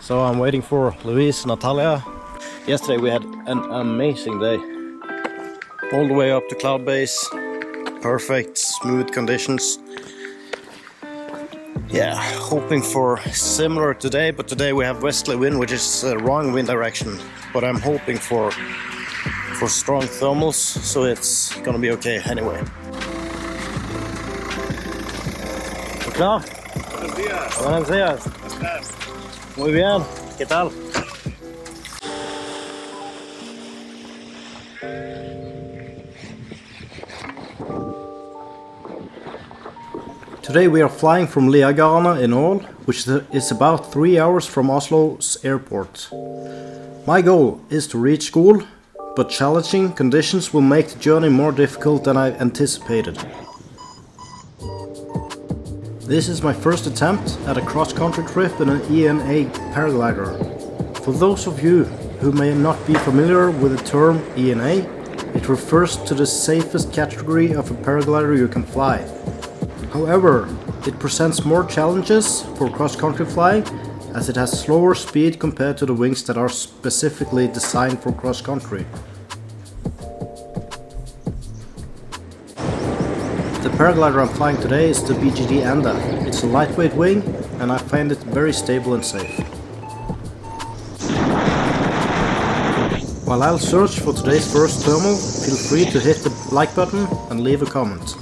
So I'm waiting for Luis and Natalia. Yesterday we had an amazing day. All the way up to cloud base. Perfect, smooth conditions. Yeah, hoping for similar today, but today we have westerly wind, which is the wrong wind direction. But I'm hoping for strong thermals, so it's gonna be okay anyway. ¿Klar? Buenos días. Buenos días. ¿Cómo estás? Muy bien. ¿Qué tal? Today we are flying from Liagarna in Ål, which is about 3 hours from Oslo's airport. My goal is to reach school, but challenging conditions will make the journey more difficult than I anticipated. This is my first attempt at a cross-country trip in an EN-A Paraglider. For those of you who may not be familiar with the term EN-A, it refers to the safest category of a paraglider you can fly. However, it presents more challenges for cross-country flying as it has slower speed compared to the wings that are specifically designed for cross-country. The paraglider I'm flying today is the BGD EN-A. It's a lightweight wing and I find it very stable and safe. While I'll search for today's first thermal, feel free to hit the like button and leave a comment.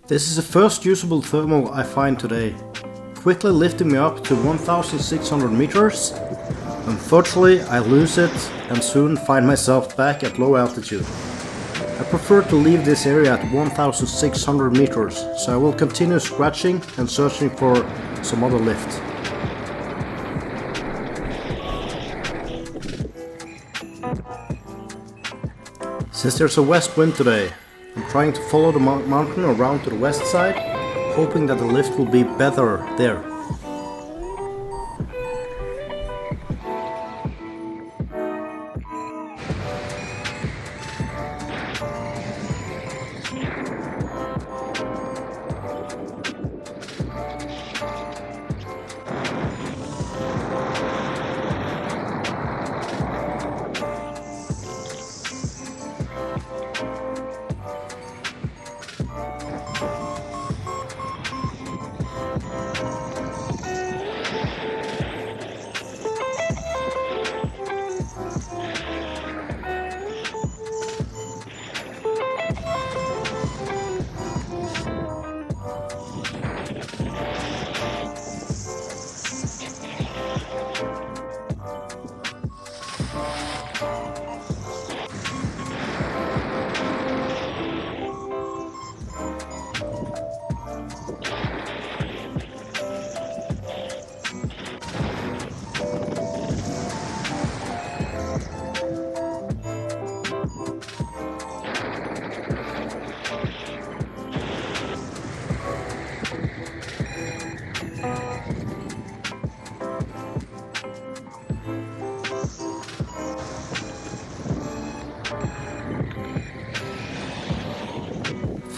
This is the first usable thermal I find today, quickly lifting me up to 1600 meters. Unfortunately, I lose it and soon find myself back at low altitude. I prefer to leave this area at 1600 meters, so I will continue scratching and searching for some other lift. Since there's a west wind today, I'm trying to follow the mountain around to the west side, hoping that the lift will be better there.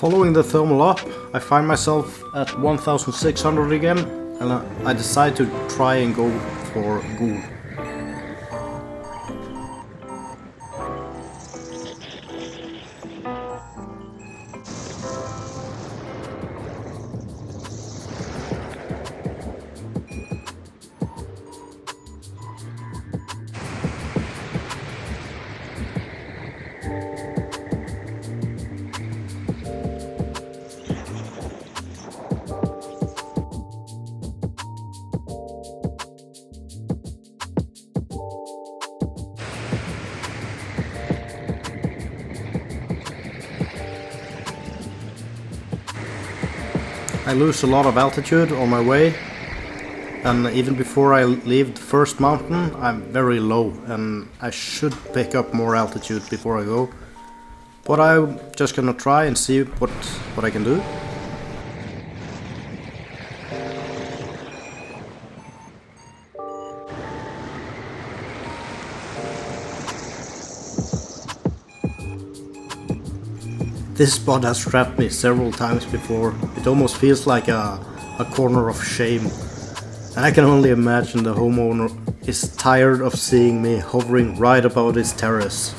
Following the thermal up, I find myself at 1600 again, and I decide to try and go for Ghoul. I lose a lot of altitude on my way, and even before I leave the first mountain I'm very low and I should pick up more altitude before I go. But I'm just gonna try and see what I can do. This spot has trapped me several times before. It almost feels like a corner of shame. And I can only imagine the homeowner is tired of seeing me hovering right above his terrace.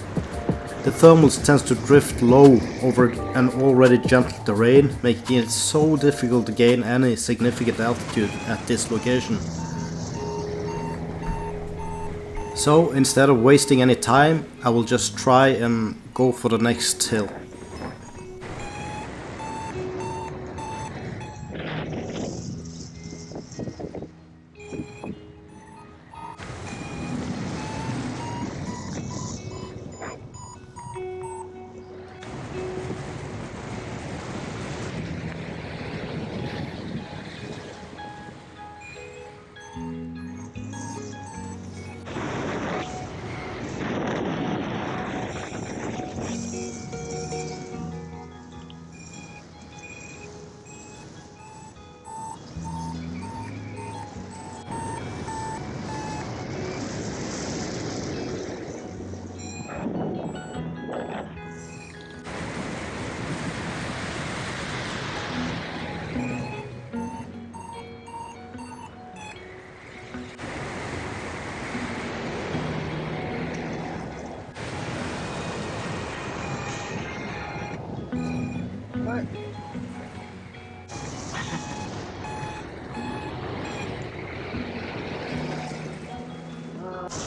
The thermals tends to drift low over an already gentle terrain, making it so difficult to gain any significant altitude at this location. So instead of wasting any time, I will just try and go for the next hill.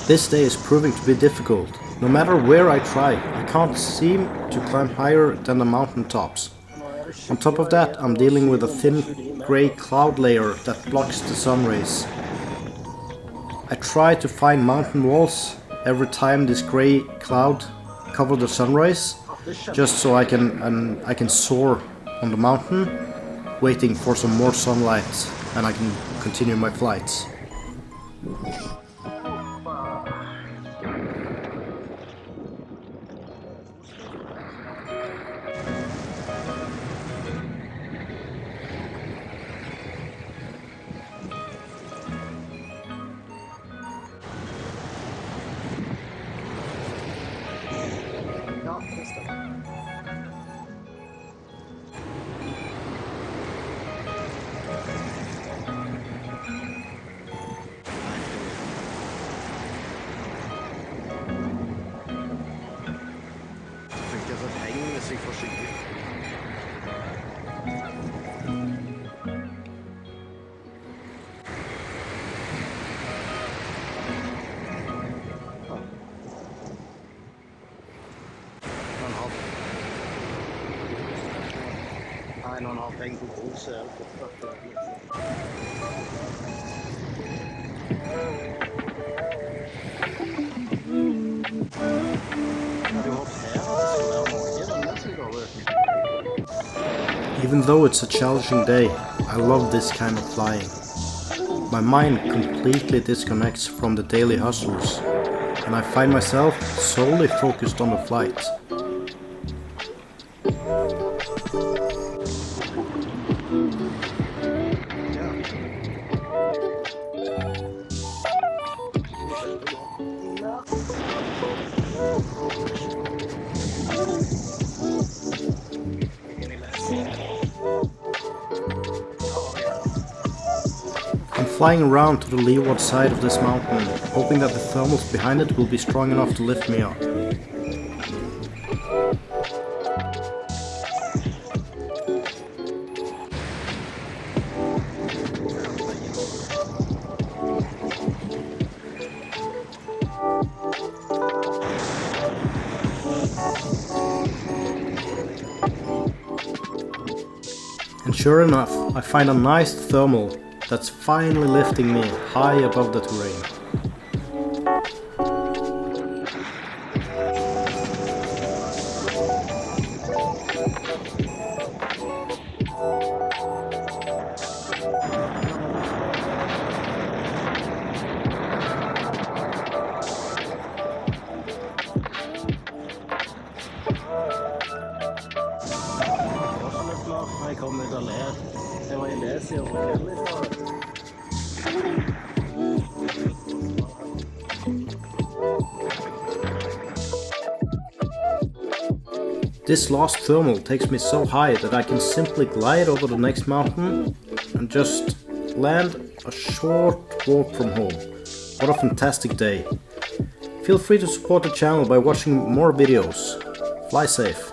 This day is proving to be difficult. No matter where I try, I can't seem to climb higher than the mountain tops. On top of that, I'm dealing with a thin grey cloud layer that blocks the sun rays. I try to find mountain walls every time this grey cloud covers the sun rays, just so I can soar on the mountain, waiting for some more sunlight and I can continue my flights. Någon har tänkt på bosse. Even though it's a challenging day, I love this kind of flying. My mind completely disconnects from the daily hustles, and I find myself solely focused on the flight. I'm flying around to the leeward side of this mountain, hoping that the thermals behind it will be strong enough to lift me up. And sure enough, I find a nice thermal that's finally lifting me high above the terrain. Jeg kom ut og ler. Jeg var i leser og var heldig for det. This last thermal takes me so high that I can simply glide over the next mountain and just land a short walk from home. What a fantastic day. Feel free to support the channel by watching more videos. Fly safe.